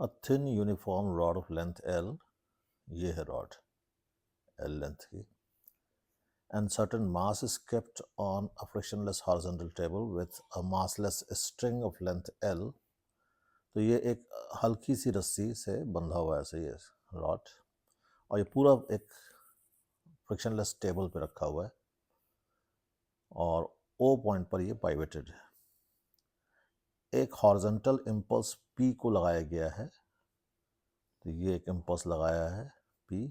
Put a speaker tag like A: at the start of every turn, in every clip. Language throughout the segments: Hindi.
A: A thin uniform rod of length L, ये है rod L length की, and certain mass is kept on a frictionless horizontal table with a massless string of length L. तो ये एक हल्की सी रस्सी से बंधा हुआ है ऐसे ये rod, और ये पूरा एक फ्रिक्शनलेस टेबल पे रखा हुआ है और O पॉइंट पर ये पाइवेटेड है। एक हॉरिजॉन्टल इम्पल्स P को लगाया गया है, तो ये एक इम्पल्स लगाया है P,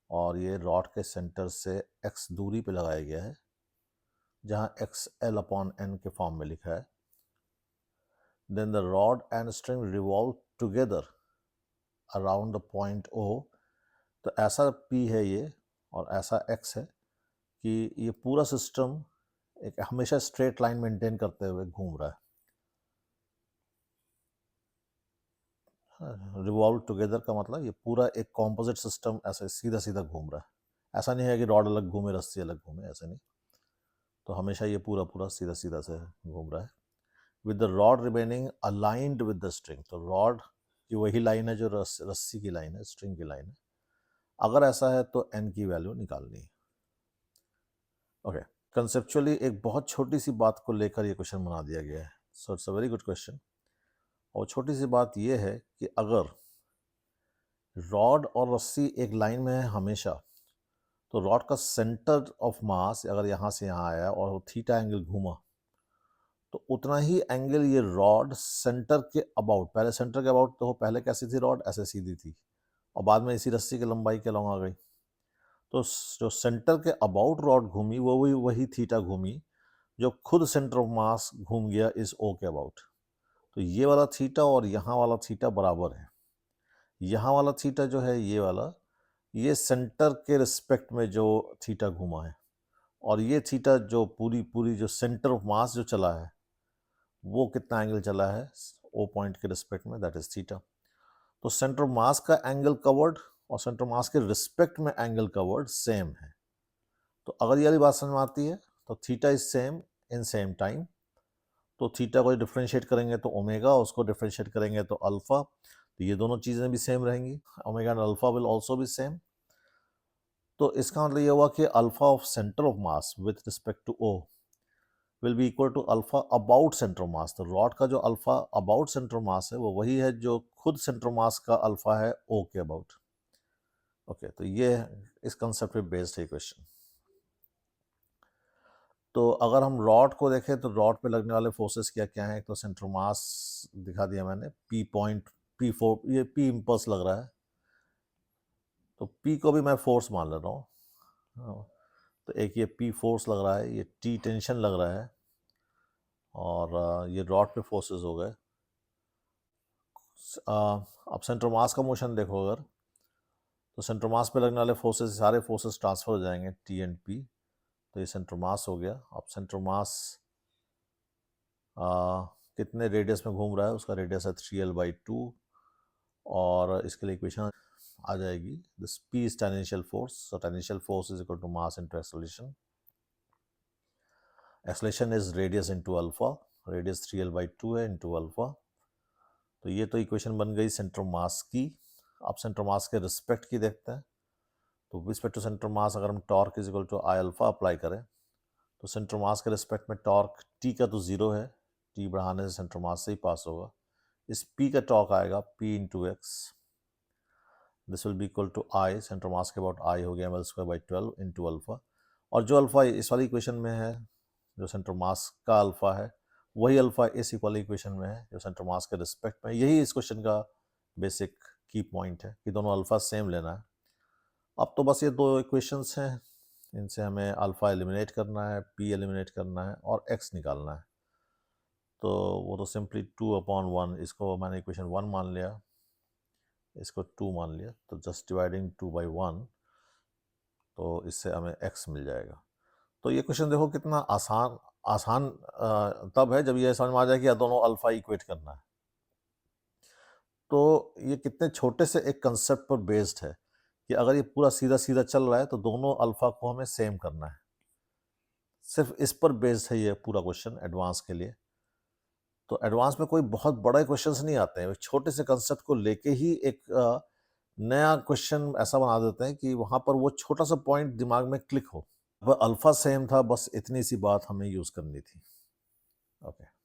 A: और ये रॉड के सेंटर से x दूरी पे लगाया गया है जहाँ x L/n के फॉर्म में लिखा है। Then the rod and string revolve together around the point O। तो ऐसा P है ये और ऐसा x है कि ये पूरा सिस्टम एक हमेशा स्ट्रेट लाइन मेंटेन करते हुए घूम रहा है। रिवॉल्व टुगेदर का मतलब ये पूरा एक कॉम्पोजिट सिस्टम ऐसे सीधा सीधा घूम रहा है। ऐसा नहीं है कि रॉड अलग घूमे रस्सी अलग घूमे, ऐसा नहीं। तो हमेशा ये पूरा पूरा सीधा सीधा से घूम रहा है with the rod remaining aligned with the string. तो रॉड की वही लाइन है जो रस्सी की लाइन है, स्ट्रिंग की लाइन है। अगर ऐसा है तो n की वैल्यू निकालनी है। ओके, कंसेप्चुअली एक बहुत छोटी सी बात को लेकर ये क्वेश्चन बना दिया गया है। So it's a very good question. और छोटी सी बात ये है कि अगर रॉड और रस्सी एक लाइन में है हमेशा, तो रॉड का सेंटर ऑफ मास अगर यहाँ से यहाँ आया और थीटा एंगल घूमा, तो उतना ही एंगल ये रॉड सेंटर के अबाउट, पहले सेंटर के अबाउट तो पहले कैसी थी रॉड, ऐसे सीधी थी, और बाद में इसी रस्सी की लंबाई के लॉन्ग आ गई। तो जो सेंटर के अबाउट रॉड घूमी वो वही थीटा घूमी जो खुद सेंटर ऑफ मास घूम गया इस ओ के अबाउट। तो ये वाला थीटा और यहाँ वाला थीटा बराबर है। यहाँ वाला थीटा जो है ये वाला, ये सेंटर के रिस्पेक्ट में जो थीटा घूमा है, और ये थीटा जो पूरी पूरी जो सेंटर ऑफ मास जो चला है वो कितना एंगल चला है ओ पॉइंट के रिस्पेक्ट में, दैट इज थीटा। तो सेंटर ऑफ मास का एंगल कवर्ड और सेंटर ऑफ मास के रिस्पेक्ट में एंगल कवर्ड सेम है। तो अगर ये वाली बात समझ में आती है तो theta is same in same time. तो थीटा को डिफ्रेंशिएट करेंगे तो ओमेगा, उसको डिफ्रेंशिएट करेंगे तो अल्फा, तो ये दोनों चीज़ें भी सेम रहेंगी। Omega and alpha will also भी सेम। तो इसका मतलब ये हुआ कि alpha of centre of mass with respect to O will be equal to alpha about centre of mass. तो रॉड का जो alpha about centre of mass है वो वही है जो खुद सेंटर ऑफ मास का अल्फा है ओ के अबाउट। ओके, तो ये इस कंसेप्ट पे बेस्ड है क्वेश्चन। तो अगर हम रॉड को देखें तो रॉड पे लगने वाले फोर्सेस क्या क्या हैं। तो सेंटर ऑफ मास दिखा दिया मैंने, पी पॉइंट, P4, ये P इम्पल्स लग रहा है, तो P को भी मैं फोर्स मान ले रहा हूँ। हाँ, तो एक ये P फोर्स लग रहा है, ये T टेंशन लग रहा है, और ये रॉड पे फोर्सेस हो गए। अब सेंटर मास का मोशन देखो अगर, तो सेंटर मास पे लगने वाले फोर्सेस, सारे फोर्सेस ट्रांसफर हो जाएंगे T एंड P। तो ये सेंटर मास हो गया। अब सेंटर मास कितने रेडियस में घूम रहा है, उसका रेडियस है 3L/2, और इसके लिए इक्वेशन आ जाएगी, this P is tangential force, so tangential force is equal to mass into acceleration. Acceleration is radius into alpha, radius 3L/2 है इनटू अल्फा। तो ये तो इक्वेशन बन गई सेंटर मास की। अब सेंटर मास के रिस्पेक्ट की देखते हैं। तो रिस्पेक्ट टू सेंटर मास अगर हम torque is equal to I alpha apply करें, तो सेंटर मास के रिस्पेक्ट में टॉर्क टी का तो जीरो है, टी बढ़ाने से सेंटर मास से ही पास होगा। इस पी का टॉर्क आएगा P into x, this will be equal to I, centre mass के अबाउट आई हो गया mL²/12 इंटू अल्फा। और जो अल्फा इस वाली इक्वेशन में है, जो सेंटर मास का अल्फा है, वही अल्फा इस इक्वल इक्वेशन में है जो सेंटर मास के रिस्पेक्ट में। यही इस क्वेश्चन का बेसिक की पॉइंट है कि दोनों अल्फा सेम लेना है। अब तो बस ये दो इक्वेशंस हैं, इनसे हमें अल्फा एलिमिनेट करना है, P एलिमिनेट करना है और x निकालना है। तो वो तो सिंपली 2/1, इसको मैंने इक्वेशन 1 मान लिया, इसको 2 मान लिया, तो जस्ट डिवाइडिंग 2/1, तो इससे हमें x मिल जाएगा। तो ये क्वेश्चन देखो कितना आसान आसान तब है जब ये समझ में आ जाए कि दोनों अल्फा इक्वेट करना है। तो ये कितने छोटे से एक कंसेप्ट पर बेस्ड है कि अगर ये पूरा सीधा सीधा चल रहा है तो दोनों अल्फा को हमें सेम करना है। सिर्फ इस पर बेस्ड है ये पूरा क्वेश्चन एडवांस के लिए। तो एडवांस में कोई बहुत बड़े क्वेश्चंस नहीं आते हैं, छोटे से कंसेप्ट को लेके ही एक नया क्वेश्चन ऐसा बना देते हैं कि वहाँ पर वो छोटा सा पॉइंट दिमाग में क्लिक हो। वह अल्फा सेम था, बस इतनी सी बात हमें यूज़ करनी थी। ओके।